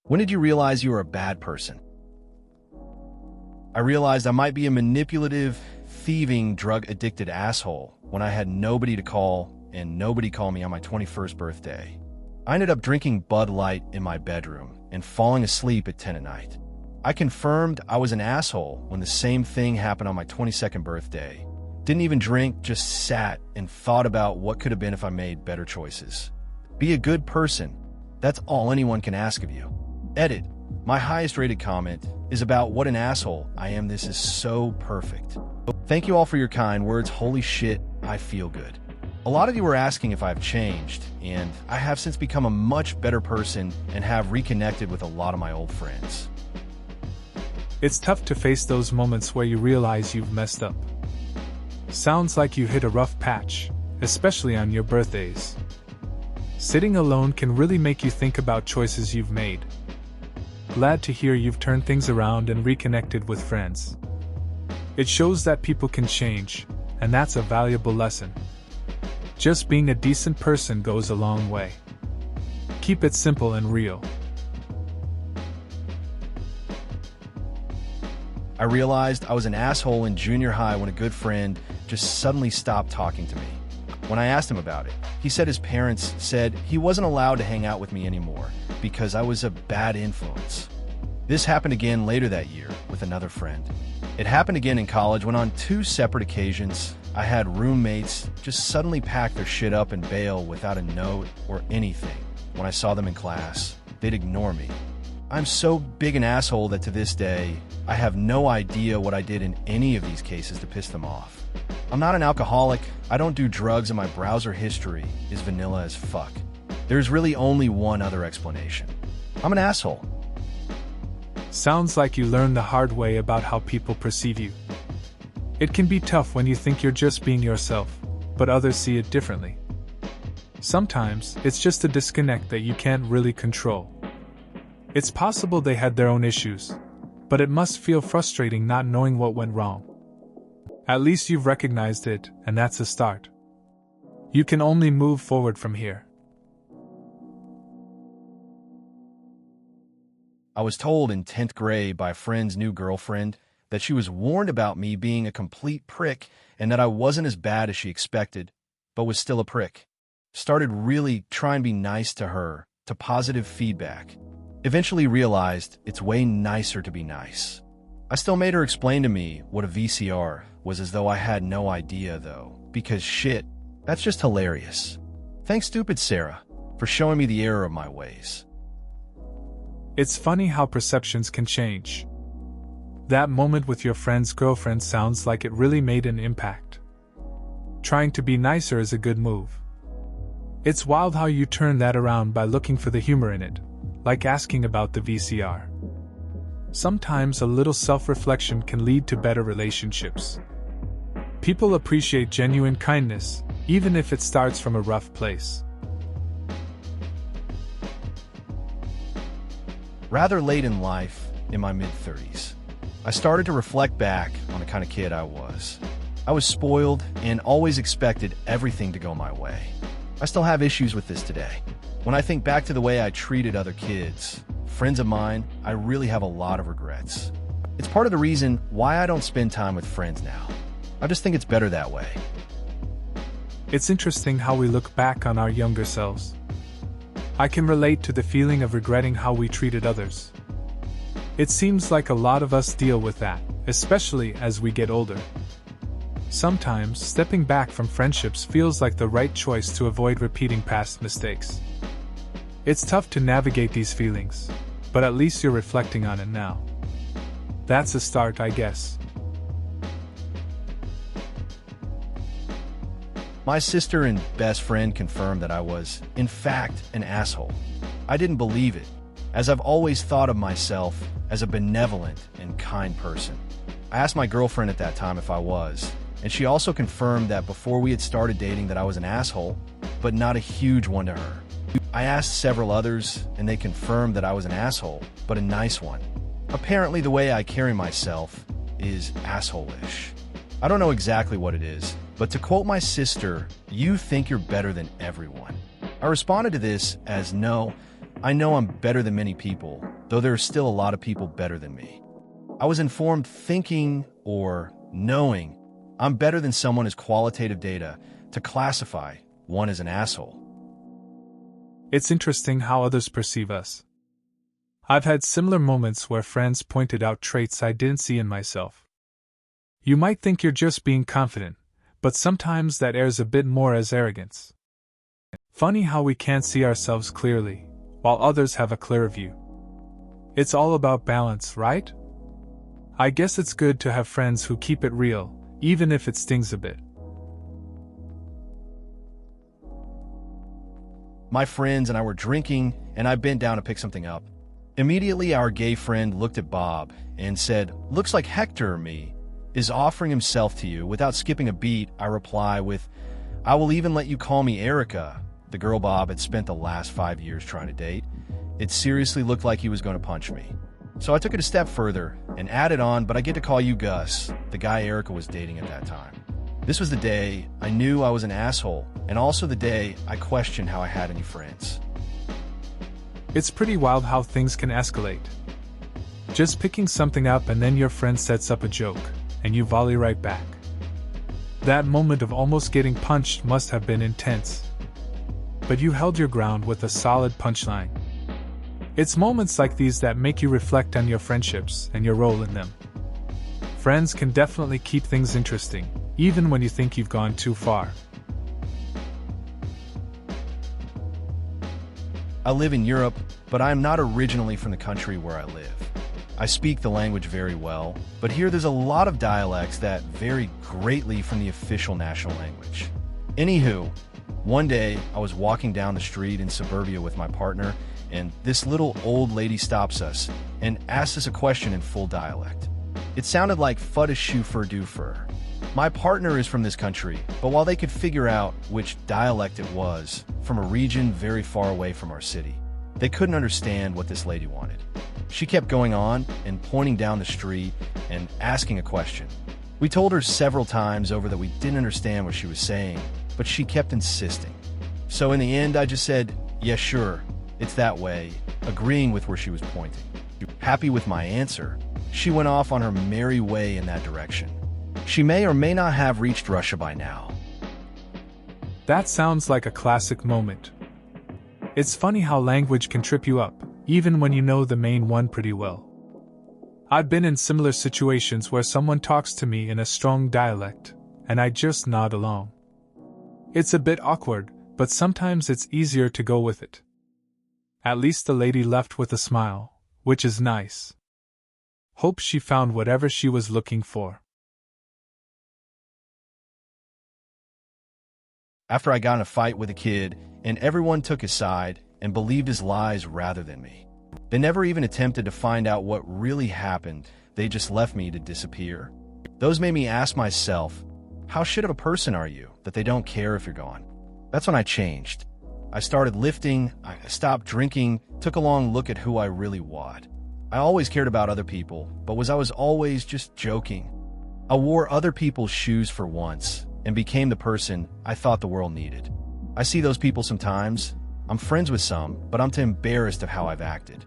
When did you realize you were a bad person? I realized I might be a manipulative, thieving, drug-addicted asshole when I had nobody to call, and nobody called me on my 21st birthday. I ended up drinking Bud Light in my bedroom and falling asleep at 10 at night. I confirmed I was an asshole when the same thing happened on my 22nd birthday. Didn't even drink, just sat and thought about what could have been if I made better choices. Be a good person. That's all anyone can ask of you. Edit. My highest rated comment is about what an asshole I am. This is so perfect. Thank you all for your kind words. Holy shit, I feel good. A lot of you were asking if I've changed, and I have since become a much better person and have reconnected with a lot of my old friends. It's tough to face those moments where you realize you've messed up. Sounds like you hit a rough patch, especially on your birthdays. Sitting alone can really make you think about choices you've made. Glad to hear you've turned things around and reconnected with friends. It shows that people can change, and that's a valuable lesson. Just being a decent person goes a long way. Keep it simple and real. I realized I was an asshole in junior high when a good friend just suddenly stopped talking to me. When I asked him about it, he said his parents said he wasn't allowed to hang out with me anymore because I was a bad influence. This happened again later that year with another friend. It happened again in college when on 2 separate occasions, I had roommates just suddenly pack their shit up and bail without a note or anything. When I saw them in class, they'd ignore me. I'm so big an asshole that to this day, I have no idea what I did in any of these cases to piss them off. I'm not an alcoholic, I don't do drugs, and my browser history is vanilla as fuck. There's really only one other explanation. I'm an asshole. Sounds like you learned the hard way about how people perceive you. It can be tough when you think you're just being yourself, but others see it differently. Sometimes, it's just a disconnect that you can't really control. It's possible they had their own issues, but it must feel frustrating not knowing what went wrong. At least you've recognized it, and that's a start. You can only move forward from here. I was told in 10th grade by a friend's new girlfriend that she was warned about me being a complete prick and that I wasn't as bad as she expected, but was still a prick. Started really trying to be nice to her, to positive feedback. Eventually realized it's way nicer to be nice. I still made her explain to me what a VCR was as though I had no idea though, because shit, that's just hilarious. Thanks, stupid Sarah, for showing me the error of my ways. It's funny how perceptions can change. That moment with your friend's girlfriend sounds like it really made an impact. Trying to be nicer is a good move. It's wild how you turn that around by looking for the humor in it, like asking about the VCR. Sometimes a little self-reflection can lead to better relationships. People appreciate genuine kindness, even if it starts from a rough place. Rather late in life, in my mid-30s, I started to reflect back on the kind of kid I was. I was spoiled and always expected everything to go my way. I still have issues with this today. When I think back to the way I treated other kids, friends of mine, I really have a lot of regrets. It's part of the reason why I don't spend time with friends now. I just think it's better that way. It's interesting how we look back on our younger selves. I can relate to the feeling of regretting how we treated others. It seems like a lot of us deal with that, especially as we get older. Sometimes, stepping back from friendships feels like the right choice to avoid repeating past mistakes. It's tough to navigate these feelings, but at least you're reflecting on it now. That's a start, I guess. My sister and best friend confirmed that I was, in fact, an asshole. I didn't believe it, as I've always thought of myself as a benevolent and kind person. I asked my girlfriend at that time if I was, and she also confirmed that before we had started dating that I was an asshole, but not a huge one to her. I asked several others, and they confirmed that I was an asshole, but a nice one. Apparently the way I carry myself is asshole-ish. I don't know exactly what it is, but to quote my sister, "You think you're better than everyone." I responded to this as, no, I know I'm better than many people, though there are still a lot of people better than me. I was informed thinking or knowing I'm better than someone as qualitative data to classify one as an asshole. It's interesting how others perceive us. I've had similar moments where friends pointed out traits I didn't see in myself. You might think you're just being confident, but sometimes that airs a bit more as arrogance. Funny how we can't see ourselves clearly, while others have a clear view. It's all about balance, right? I guess it's good to have friends who keep it real, even if it stings a bit. My friends and I were drinking, and I bent down to pick something up. Immediately, our gay friend looked at Bob and said, "Looks like Hector or me is offering himself to you." Without skipping a beat, I reply with, "I will even let you call me Erica," the girl Bob had spent the last 5 years trying to date. It seriously looked like he was going to punch me. So I took it a step further and added on, "But I get to call you Gus," the guy Erica was dating at that time. This was the day I knew I was an asshole, and also the day I questioned how I had any friends. It's pretty wild how things can escalate. Just picking something up and then your friend sets up a joke, and you volley right back. That moment of almost getting punched must have been intense. But you held your ground with a solid punchline. It's moments like these that make you reflect on your friendships and your role in them. Friends can definitely keep things interesting, even when you think you've gone too far. I live in Europe, but I am not originally from the country where I live. I speak the language very well, but here there's a lot of dialects that vary greatly from the official national language. Anywho, one day I was walking down the street in suburbia with my partner, and this little old lady stops us and asks us a question in full dialect. It sounded like "fudda shoofer doofer." My partner is from this country, but while they could figure out which dialect it was from a region very far away from our city, they couldn't understand what this lady wanted. She kept going on and pointing down the street and asking a question. We told her several times over that we didn't understand what she was saying, but she kept insisting. So in the end, I just said, "Yeah, sure, it's that way," agreeing with where she was pointing. Happy with my answer, she went off on her merry way in that direction. She may or may not have reached Russia by now. That sounds like a classic moment. It's funny how language can trip you up, even when you know the main one pretty well. I've been in similar situations where someone talks to me in a strong dialect, and I just nod along. It's a bit awkward, but sometimes it's easier to go with it. At least the lady left with a smile, which is nice. Hope she found whatever she was looking for. After I got in a fight with a kid, and everyone took his side and believed his lies rather than me. They never even attempted to find out what really happened, they just left me to disappear. Those made me ask myself, how shit of a person are you that they don't care if you're gone? That's when I changed. I started lifting, I stopped drinking, took a long look at who I really was. I always cared about other people, but I was always just joking. I wore other people's shoes for once, and became the person I thought the world needed. I see those people sometimes. I'm friends with some, but I'm too embarrassed of how I've acted.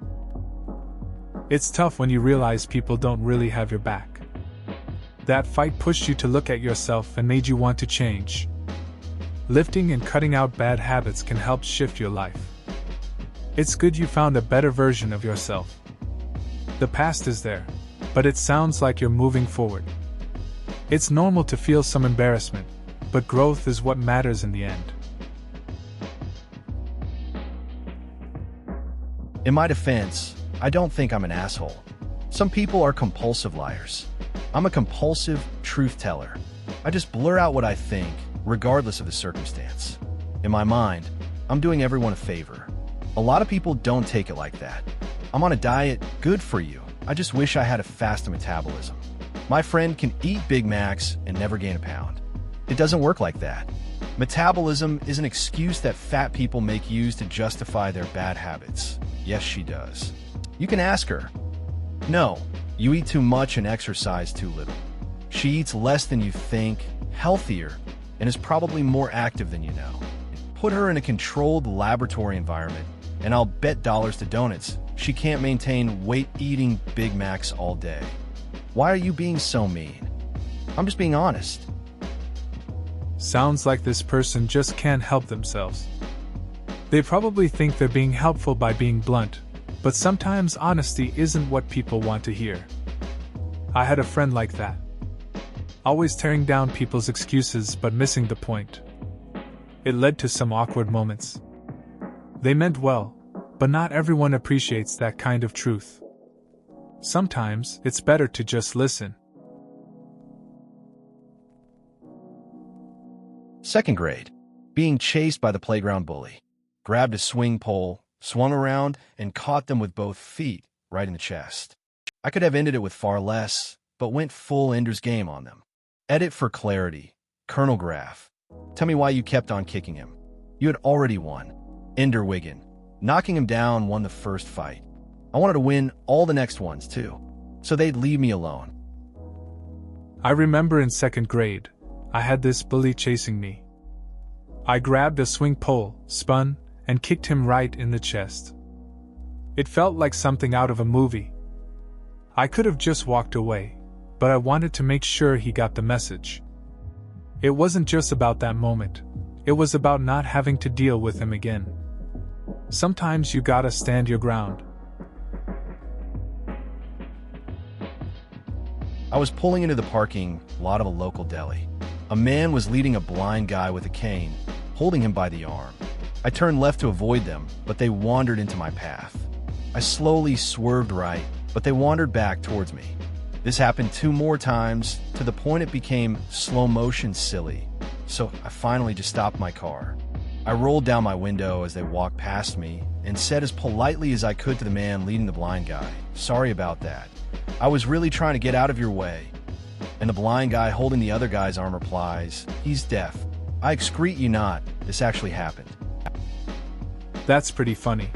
It's tough when you realize people don't really have your back. That fight pushed you to look at yourself and made you want to change. Lifting and cutting out bad habits can help shift your life. It's good you found a better version of yourself. The past is there, but it sounds like you're moving forward. It's normal to feel some embarrassment, but growth is what matters in the end. In my defense, I don't think I'm an asshole. Some people are compulsive liars. I'm a compulsive truth teller. I just blur out what I think, regardless of the circumstance. In my mind, I'm doing everyone a favor. A lot of people don't take it like that. I'm on a diet, good for you. I just wish I had a faster metabolism. My friend can eat Big Macs and never gain a pound. It doesn't work like that. Metabolism is an excuse that fat people make use to justify their bad habits. Yes, she does. You can ask her. No, you eat too much and exercise too little. She eats less than you think, healthier, and is probably more active than you know. Put her in a controlled laboratory environment, and I'll bet dollars to donuts she can't maintain weight-eating Big Macs all day. Why are you being so mean? I'm just being honest. Sounds like this person just can't help themselves. They probably think they're being helpful by being blunt, but sometimes honesty isn't what people want to hear. I had a friend like that. Always tearing down people's excuses but missing the point. It led to some awkward moments. They meant well, but not everyone appreciates that kind of truth. Sometimes it's better to just listen. Second grade. Being chased by the playground bully. Grabbed a swing pole, swung around, and caught them with both feet right in the chest. I could have ended it with far less, but went full Ender's Game on them. Edit for clarity. Colonel Graph. Tell me why you kept on kicking him. You had already won. Ender Wiggin. Knocking him down won the first fight. I wanted to win all the next ones, too, so they'd leave me alone. I remember in second grade, I had this bully chasing me. I grabbed a swing pole, spun, and kicked him right in the chest. It felt like something out of a movie. I could have just walked away, but I wanted to make sure he got the message. It wasn't just about that moment, it was about not having to deal with him again. Sometimes you gotta stand your ground. I was pulling into the parking lot of a local deli. A man was leading a blind guy with a cane, holding him by the arm. I turned left to avoid them, but they wandered into my path. I slowly swerved right, but they wandered back towards me. This happened 2 more times, to the point it became slow motion silly, so I finally just stopped my car. I rolled down my window as they walked past me and said as politely as I could to the man leading the blind guy, "Sorry about that. I was really trying to get out of your way." And the blind guy holding the other guy's arm replies, "He's deaf. I excrete you not, this actually happened." That's pretty funny.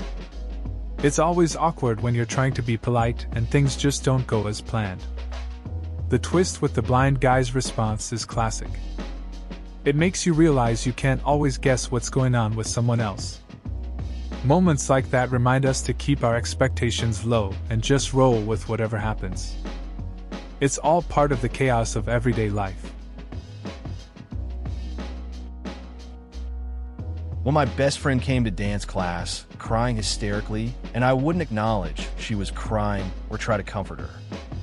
It's always awkward when you're trying to be polite and things just don't go as planned. The twist with the blind guy's response is classic. It makes you realize you can't always guess what's going on with someone else. Moments like that remind us to keep our expectations low and just roll with whatever happens. It's all part of the chaos of everyday life. When my best friend came to dance class, crying hysterically, and I wouldn't acknowledge she was crying or try to comfort her.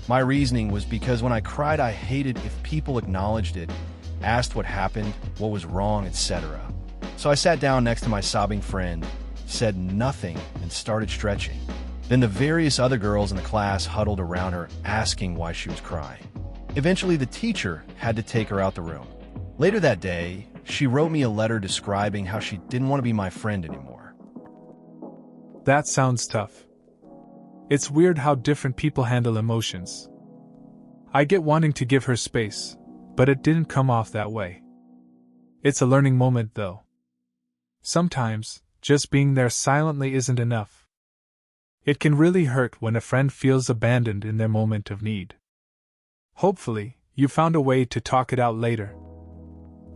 My reasoning was because when I cried, I hated if people acknowledged it, asked what happened, what was wrong, etc. So I sat down next to my sobbing friend, said nothing, and started stretching. Then the various other girls in the class huddled around her, asking why she was crying. Eventually, the teacher had to take her out the room. Later that day, she wrote me a letter describing how she didn't want to be my friend anymore. That sounds tough. It's weird how different people handle emotions. I get wanting to give her space, but it didn't come off that way. It's a learning moment, though. Sometimes, just being there silently isn't enough. It can really hurt when a friend feels abandoned in their moment of need. Hopefully, you found a way to talk it out later.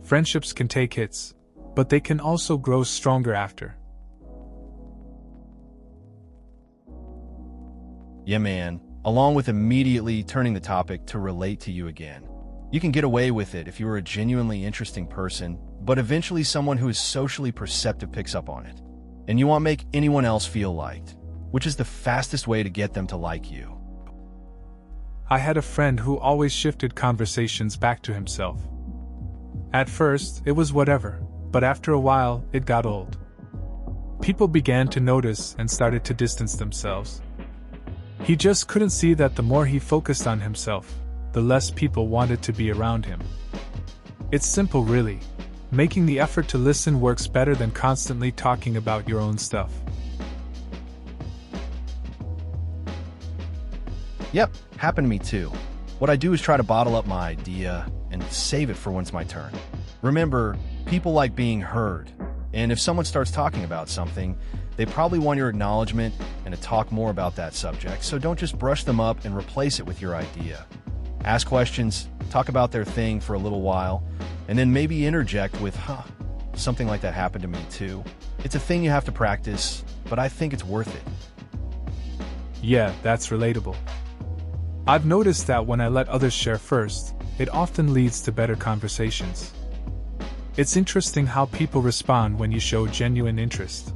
Friendships can take hits, but they can also grow stronger after. Yeah, man. Along with immediately turning the topic to relate to you again. You can get away with it if you are a genuinely interesting person, but eventually someone who is socially perceptive picks up on it. And you won't make anyone else feel liked, which is the fastest way to get them to like you. I had a friend who always shifted conversations back to himself. At first, it was whatever, but after a while, it got old. People began to notice and started to distance themselves. He just couldn't see that the more he focused on himself, the less people wanted to be around him. It's simple, really. Making the effort to listen works better than constantly talking about your own stuff. Yep, happened to me too. What I do is try to bottle up my idea and save it for when it's my turn. Remember, people like being heard, and if someone starts talking about something, they probably want your acknowledgement and to talk more about that subject, so don't just brush them up and replace it with your idea. Ask questions, talk about their thing for a little while, and then maybe interject with, something like that happened to me too. It's a thing you have to practice, but I think it's worth it. Yeah, that's relatable. I've noticed that when I let others share first, it often leads to better conversations. It's interesting how people respond when you show genuine interest.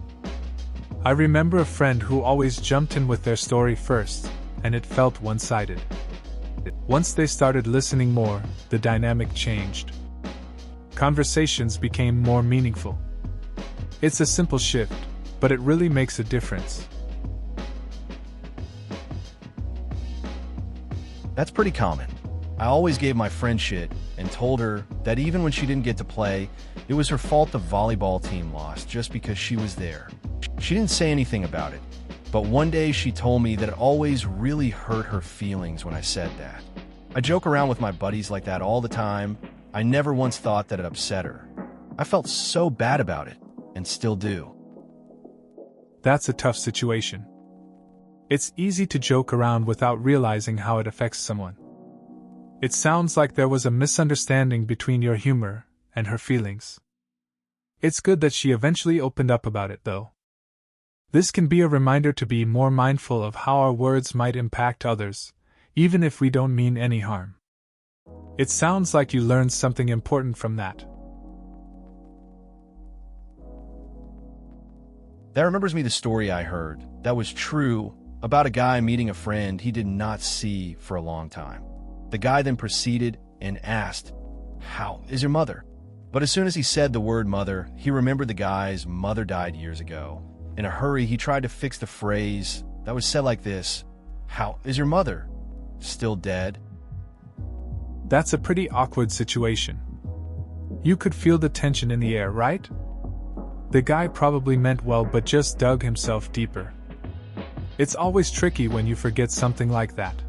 I remember a friend who always jumped in with their story first, and it felt one-sided. Once they started listening more, the dynamic changed. Conversations became more meaningful. It's a simple shift, but it really makes a difference. That's pretty common. I always gave my friend shit and told her that even when she didn't get to play, it was her fault the volleyball team lost just because she was there. She didn't say anything about it, but one day she told me that it always really hurt her feelings when I said that. I joke around with my buddies like that all the time. I never once thought that it upset her. I felt so bad about it, and still do. That's a tough situation. It's easy to joke around without realizing how it affects someone. It sounds like there was a misunderstanding between your humor and her feelings. It's good that she eventually opened up about it, though. This can be a reminder to be more mindful of how our words might impact others, even if we don't mean any harm. It sounds like you learned something important from that. That remembers me the story I heard that was true about a guy meeting a friend he did not see for a long time. The guy then proceeded and asked, "How is your mother?" But as soon as he said the word mother, he remembered the guy's mother died years ago. In a hurry, he tried to fix the phrase that was said like this: "How is your mother? Still dead?" That's a pretty awkward situation. You could feel the tension in the air, right? The guy probably meant well but just dug himself deeper. It's always tricky when you forget something like that.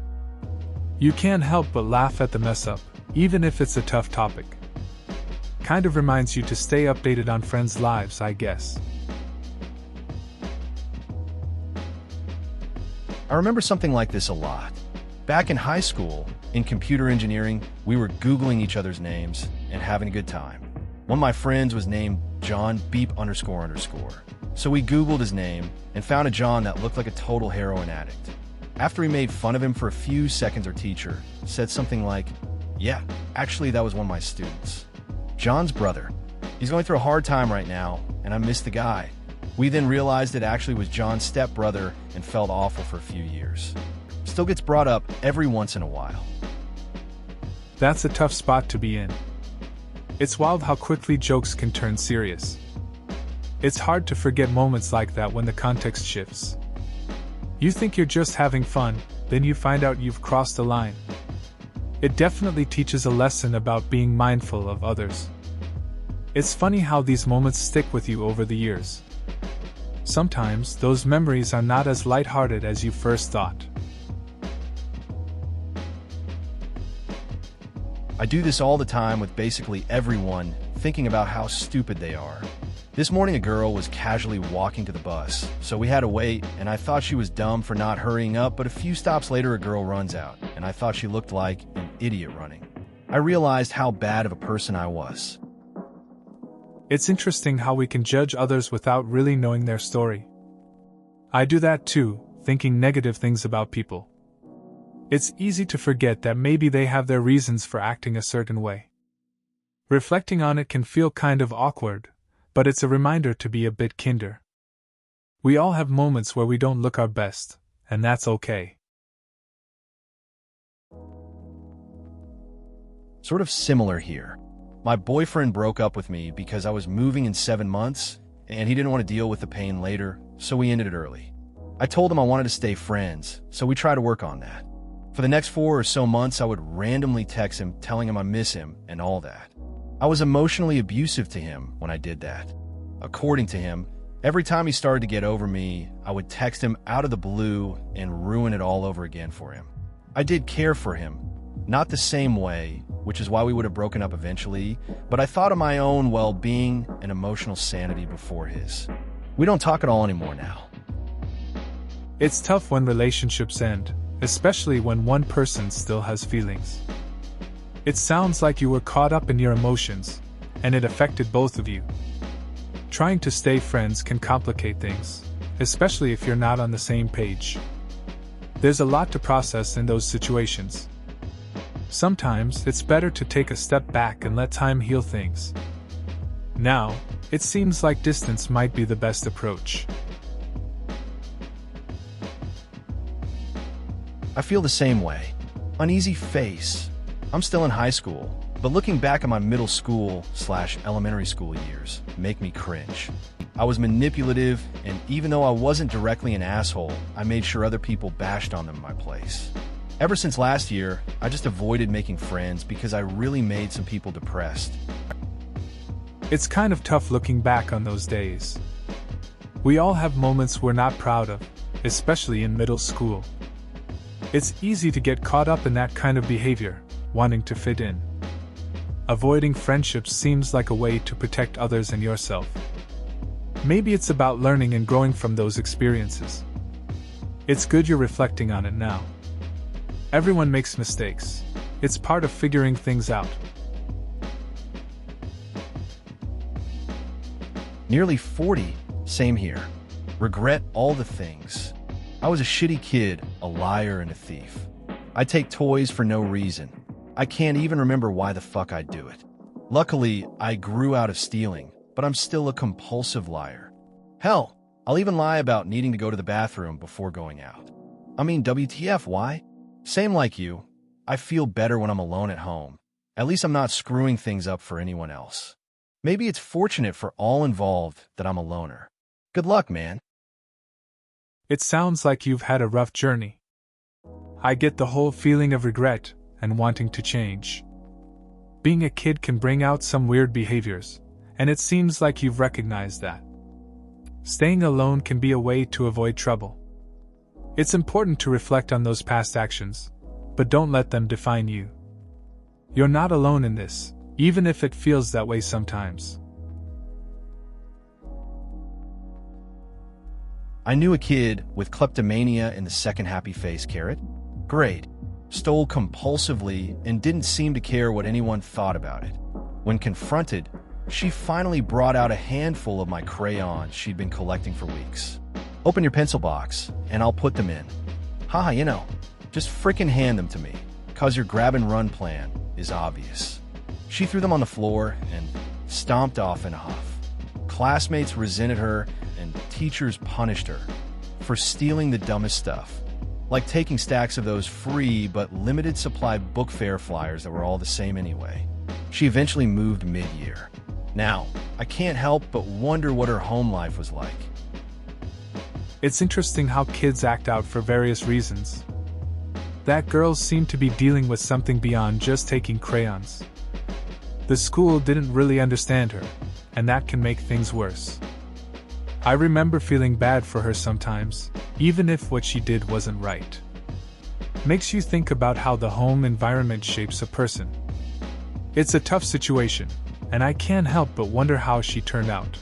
You can't help but laugh at the mess up, even if it's a tough topic. Kind of reminds you to stay updated on friends' lives, I guess. I remember something like this a lot. Back in high school, in computer engineering, we were Googling each other's names and having a good time. One of my friends was named John Beep __. So we Googled his name and found a John that looked like a total heroin addict. After we made fun of him for a few seconds, our teacher said something like, "Yeah, actually that was one of my students. John's brother. He's going through a hard time right now, and I miss the guy." We then realized it actually was John's stepbrother and felt awful for a few years. Still gets brought up every once in a while. That's a tough spot to be in. It's wild how quickly jokes can turn serious. It's hard to forget moments like that when the context shifts. You think you're just having fun, then you find out you've crossed a line. It definitely teaches a lesson about being mindful of others. It's funny how these moments stick with you over the years. Sometimes those memories are not as lighthearted as you first thought. I do this all the time with basically everyone, thinking about how stupid they are. This morning a girl was casually walking to the bus, so we had to wait, and I thought she was dumb for not hurrying up, but a few stops later a girl runs out, and I thought she looked like an idiot running. I realized how bad of a person I was. It's interesting how we can judge others without really knowing their story. I do that too, thinking negative things about people. It's easy to forget that maybe they have their reasons for acting a certain way. Reflecting on it can feel kind of awkward, but it's a reminder to be a bit kinder. We all have moments where we don't look our best, and that's okay. Sort of similar here. My boyfriend broke up with me because I was moving in 7 months, and he didn't want to deal with the pain later, so we ended it early. I told him I wanted to stay friends, so we tried to work on that. For the next 4 or so months, I would randomly text him telling him I miss him and all that. I was emotionally abusive to him when I did that. According to him, every time he started to get over me, I would text him out of the blue and ruin it all over again for him. I did care for him, not the same way, which is why we would have broken up eventually, but I thought of my own well-being and emotional sanity before his. We don't talk at all anymore now. It's tough when relationships end, especially when one person still has feelings. It sounds like you were caught up in your emotions, and it affected both of you. Trying to stay friends can complicate things, especially if you're not on the same page. There's a lot to process in those situations. Sometimes it's better to take a step back and let time heal things. Now, it seems like distance might be the best approach. I feel the same way. Uneasy face. I'm still in high school, but looking back at my middle school/elementary school years make me cringe. I was manipulative, and even though I wasn't directly an asshole, I made sure other people bashed on them in my place. Ever since last year, I just avoided making friends because I really made some people depressed. It's kind of tough looking back on those days. We all have moments we're not proud of, especially in middle school. It's easy to get caught up in that kind of behavior, wanting to fit in. Avoiding friendships seems like a way to protect others and yourself. Maybe it's about learning and growing from those experiences. It's good you're reflecting on it now. Everyone makes mistakes. It's part of figuring things out. Nearly 40, same here. Regret all the things. I was a shitty kid, a liar, and a thief. I take toys for no reason. I can't even remember why the fuck I do it. Luckily, I grew out of stealing, but I'm still a compulsive liar. Hell, I'll even lie about needing to go to the bathroom before going out. I mean, WTF, why? Same like you. I feel better when I'm alone at home. At least I'm not screwing things up for anyone else. Maybe it's fortunate for all involved that I'm a loner. Good luck, man. It sounds like you've had a rough journey. I get the whole feeling of regret and wanting to change. Being a kid can bring out some weird behaviors, and it seems like you've recognized that. Staying alone can be a way to avoid trouble. It's important to reflect on those past actions, but don't let them define you. You're not alone in this, even if it feels that way sometimes. I knew a kid with kleptomania in the second happy face, Carrot. Great. Stole compulsively and didn't seem to care what anyone thought about it. When confronted, she finally brought out a handful of my crayons she'd been collecting for weeks. Open your pencil box, and I'll put them in. Haha, just frickin' hand them to me, 'cause your grab-and-run plan is obvious. She threw them on the floor and stomped off in a huff. Classmates resented her, and teachers punished her for stealing the dumbest stuff, like taking stacks of those free but limited supply book fair flyers that were all the same anyway. She eventually moved mid-year. Now, I can't help but wonder what her home life was like. It's interesting how kids act out for various reasons. That girl seemed to be dealing with something beyond just taking crayons. The school didn't really understand her, and that can make things worse. I remember feeling bad for her sometimes, even if what she did wasn't right. Makes you think about how the home environment shapes a person. It's a tough situation, and I can't help but wonder how she turned out.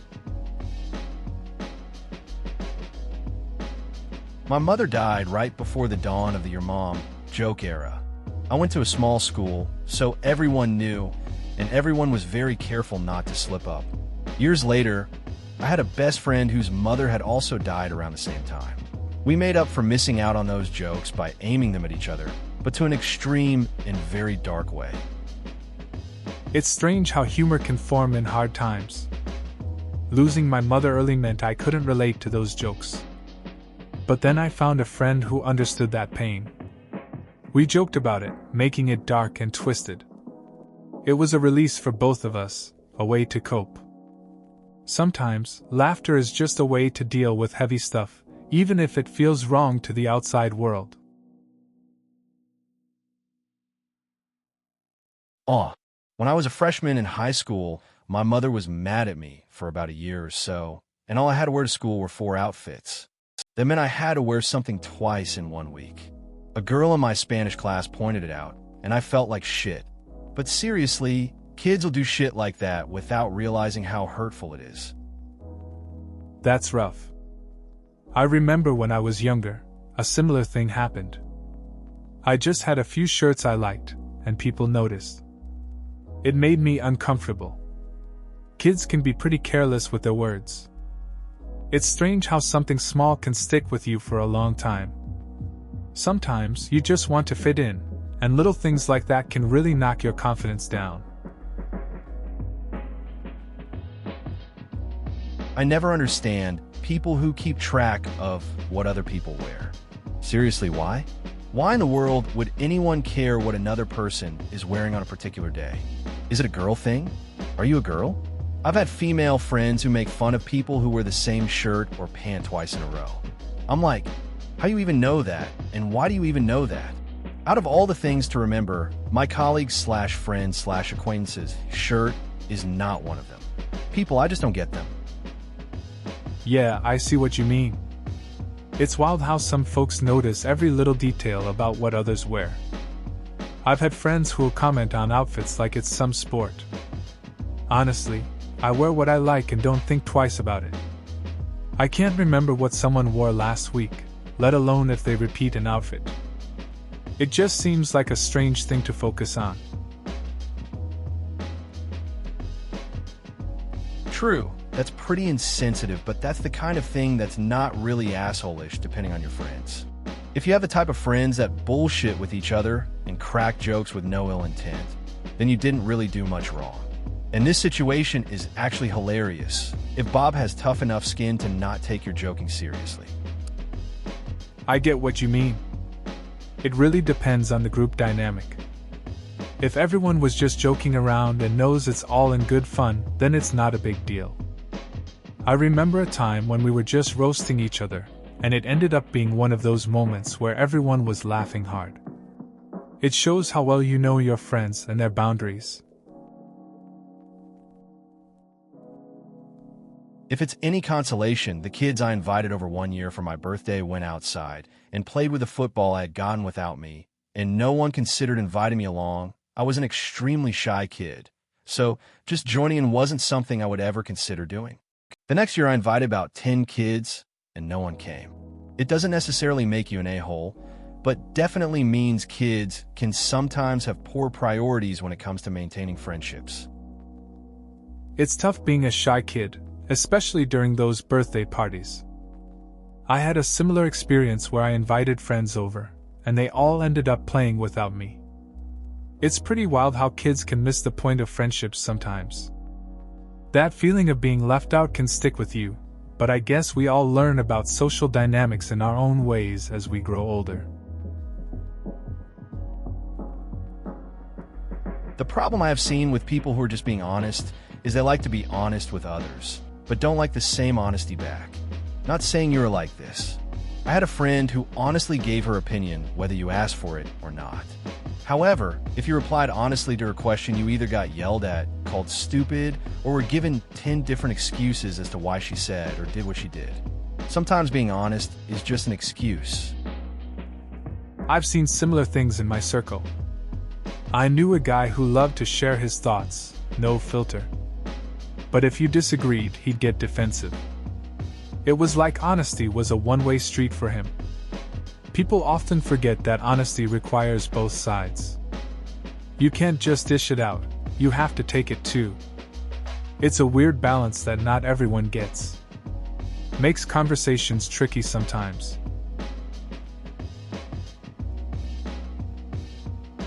My mother died right before the dawn of the your mom joke era. I went to a small school, so everyone knew, and everyone was very careful not to slip up. Years later, I had a best friend whose mother had also died around the same time. We made up for missing out on those jokes by aiming them at each other, but to an extreme and very dark way. It's strange how humor can form in hard times. Losing my mother early meant I couldn't relate to those jokes. But then I found a friend who understood that pain. We joked about it, making it dark and twisted. It was a release for both of us, a way to cope. Sometimes, laughter is just a way to deal with heavy stuff, even if it feels wrong to the outside world. When I was a freshman in high school, my mother was mad at me for about a year or so, and all I had to wear to school were 4 outfits. That meant I had to wear something twice in 1 week. A girl in my Spanish class pointed it out, and I felt like shit. But seriously, kids will do shit like that without realizing how hurtful it is. That's rough. I remember when I was younger, a similar thing happened. I just had a few shirts I liked, and people noticed. It made me uncomfortable. Kids can be pretty careless with their words. It's strange how something small can stick with you for a long time. Sometimes you just want to fit in, and little things like that can really knock your confidence down. I never understand people who keep track of what other people wear. Seriously, why? Why in the world would anyone care what another person is wearing on a particular day? Is it a girl thing? Are you a girl? I've had female friends who make fun of people who wear the same shirt or pant twice in a row. I'm like, how do you even know that? And why do you even know that? Out of all the things to remember, my colleagues/friends/acquaintances shirt is not one of them. People, I just don't get them. Yeah, I see what you mean. It's wild how some folks notice every little detail about what others wear. I've had friends who'll comment on outfits like it's some sport. Honestly, I wear what I like and don't think twice about it. I can't remember what someone wore last week, let alone if they repeat an outfit. It just seems like a strange thing to focus on. True, that's pretty insensitive, but that's the kind of thing that's not really asshole-ish depending on your friends. If you have the type of friends that bullshit with each other and crack jokes with no ill intent, then you didn't really do much wrong. And this situation is actually hilarious if Bob has tough enough skin to not take your joking seriously. I get what you mean. It really depends on the group dynamic. If everyone was just joking around and knows it's all in good fun, then it's not a big deal. I remember a time when we were just roasting each other, and it ended up being one of those moments where everyone was laughing hard. It shows how well you know your friends and their boundaries. If it's any consolation, the kids I invited over one year for my birthday went outside and played with the football I had gotten without me, and no one considered inviting me along. I was an extremely shy kid, so just joining in wasn't something I would ever consider doing. The next year I invited about 10 kids, and no one came. It doesn't necessarily make you an a-hole, but definitely means kids can sometimes have poor priorities when it comes to maintaining friendships. It's tough being a shy kid, especially during those birthday parties. I had a similar experience where I invited friends over, and they all ended up playing without me. It's pretty wild how kids can miss the point of friendships sometimes. That feeling of being left out can stick with you, but I guess we all learn about social dynamics in our own ways as we grow older. The problem I have seen with people who are just being honest is they like to be honest with others, but don't like the same honesty back. Not saying you're like this. I had a friend who honestly gave her opinion whether you asked for it or not. However, if you replied honestly to her question, you either got yelled at, called stupid, or were given 10 different excuses as to why she said or did what she did. Sometimes being honest is just an excuse. I've seen similar things in my circle. I knew a guy who loved to share his thoughts, no filter. But if you disagreed, he'd get defensive. It was like honesty was a one-way street for him. People often forget that honesty requires both sides. You can't just dish it out, you have to take it too. It's a weird balance that not everyone gets. Makes conversations tricky sometimes.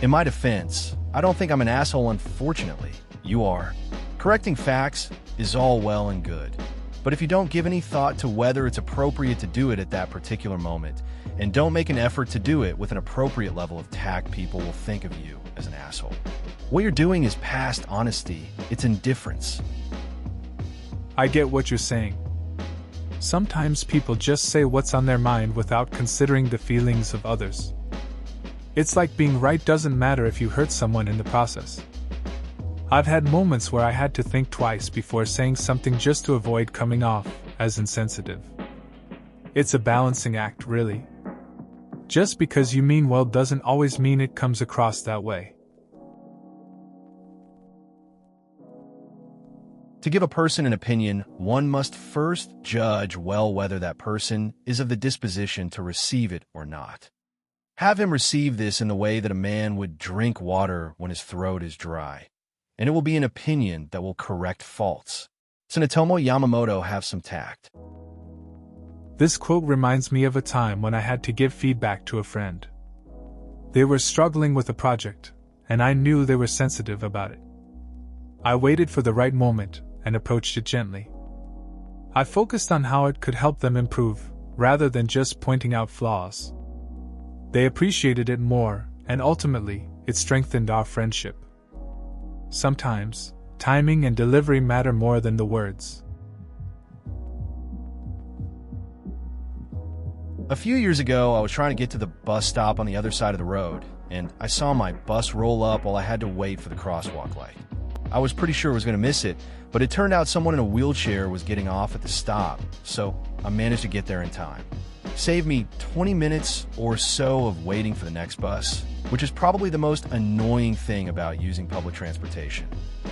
In my defense, I don't think I'm an asshole, unfortunately. You are. Correcting facts is all well and good. But if you don't give any thought to whether it's appropriate to do it at that particular moment, and don't make an effort to do it with an appropriate level of tact, people will think of you as an asshole. What you're doing is past honesty. It's indifference. I get what you're saying. Sometimes people just say what's on their mind without considering the feelings of others. It's like being right doesn't matter if you hurt someone in the process. I've had moments where I had to think twice before saying something just to avoid coming off as insensitive. It's a balancing act, really. Just because you mean well doesn't always mean it comes across that way. To give a person an opinion, one must first judge well whether that person is of the disposition to receive it or not. Have him receive this in the way that a man would drink water when his throat is dry, and it will be an opinion that will correct faults. So Tsunotomo Yamamoto, have some tact. This quote reminds me of a time when I had to give feedback to a friend. They were struggling with a project, and I knew they were sensitive about it. I waited for the right moment and approached it gently. I focused on how it could help them improve, rather than just pointing out flaws. They appreciated it more, and ultimately, it strengthened our friendship. Sometimes, timing and delivery matter more than the words. A few years ago, I was trying to get to the bus stop on the other side of the road, and I saw my bus roll up while I had to wait for the crosswalk light. I was pretty sure I was going to miss it, but it turned out someone in a wheelchair was getting off at the stop, so I managed to get there in time. Saved me 20 minutes or so of waiting for the next bus, which is probably the most annoying thing about using public transportation.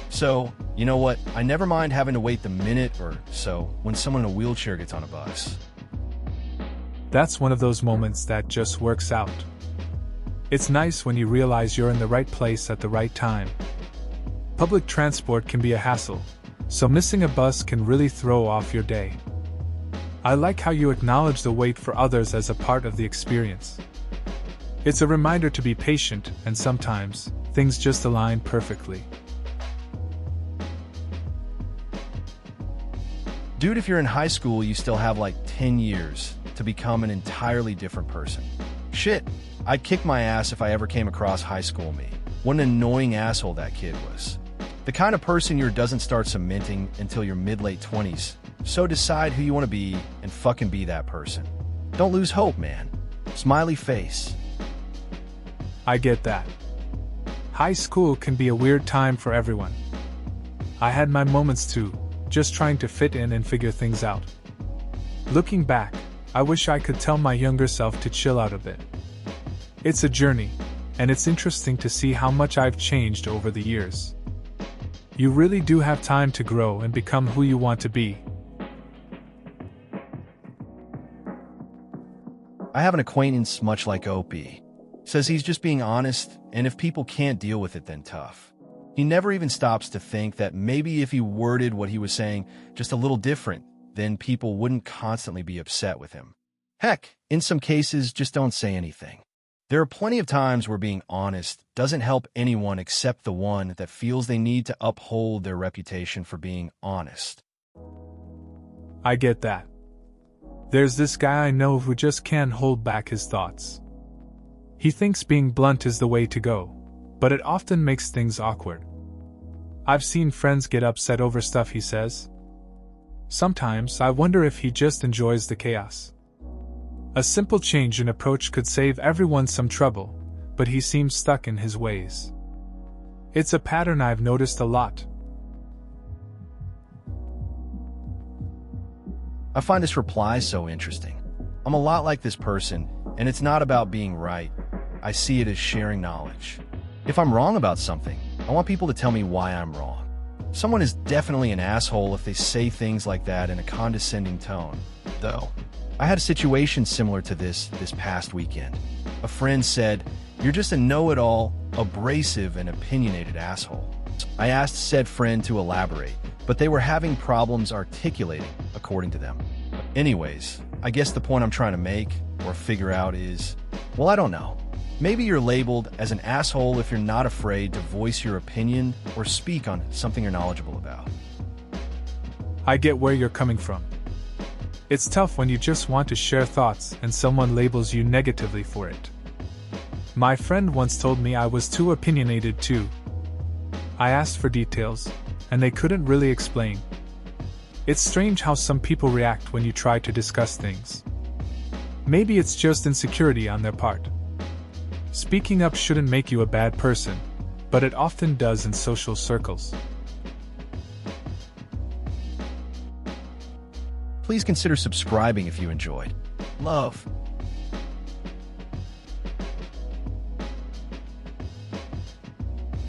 So, you know what? I never mind having to wait the minute or so when someone in a wheelchair gets on a bus. That's one of those moments that just works out. It's nice when you realize you're in the right place at the right time. Public transport can be a hassle, so missing a bus can really throw off your day. I like how you acknowledge the wait for others as a part of the experience. It's a reminder to be patient, and sometimes, things just align perfectly. Dude, if you're in high school, you still have like 10 years to become an entirely different person. Shit, I'd kick my ass if I ever came across high school me. What an annoying asshole that kid was. The kind of person you doesn't start cementing until your mid-late 20s. So decide who you want to be and fucking be that person. Don't lose hope, man. Smiley face. I get that. High school can be a weird time for everyone. I had my moments too, just trying to fit in and figure things out. Looking back, I wish I could tell my younger self to chill out a bit. It's a journey, and it's interesting to see how much I've changed over the years. You really do have time to grow and become who you want to be. I have an acquaintance much like Opie. Says he's just being honest, and if people can't deal with it, then tough. He never even stops to think that maybe if he worded what he was saying just a little different, then people wouldn't constantly be upset with him. Heck, in some cases, just don't say anything. There are plenty of times where being honest doesn't help anyone except the one that feels they need to uphold their reputation for being honest. I get that. There's this guy I know who just can't hold back his thoughts. He thinks being blunt is the way to go, but it often makes things awkward. I've seen friends get upset over stuff he says. Sometimes I wonder if he just enjoys the chaos. A simple change in approach could save everyone some trouble, but he seems stuck in his ways. It's a pattern I've noticed a lot. I find this reply so interesting. I'm a lot like this person, and it's not about being right. I see it as sharing knowledge. If I'm wrong about something, I want people to tell me why I'm wrong. Someone is definitely an asshole if they say things like that in a condescending tone, though. I had a situation similar to this past weekend. A friend said, "You're just a know-it-all, abrasive and opinionated asshole." I asked said friend to elaborate, but they were having problems articulating, according to them. Anyways, I guess the point I'm trying to make, or figure out is, well, I don't know. Maybe you're labeled as an asshole if you're not afraid to voice your opinion or speak on something you're knowledgeable about. I get where you're coming from. It's tough when you just want to share thoughts and someone labels you negatively for it. My friend once told me I was too opinionated too. I asked for details, and they couldn't really explain. It's strange how some people react when you try to discuss things. Maybe it's just insecurity on their part. Speaking up shouldn't make you a bad person, but it often does in social circles. Please consider subscribing if you enjoyed. Love.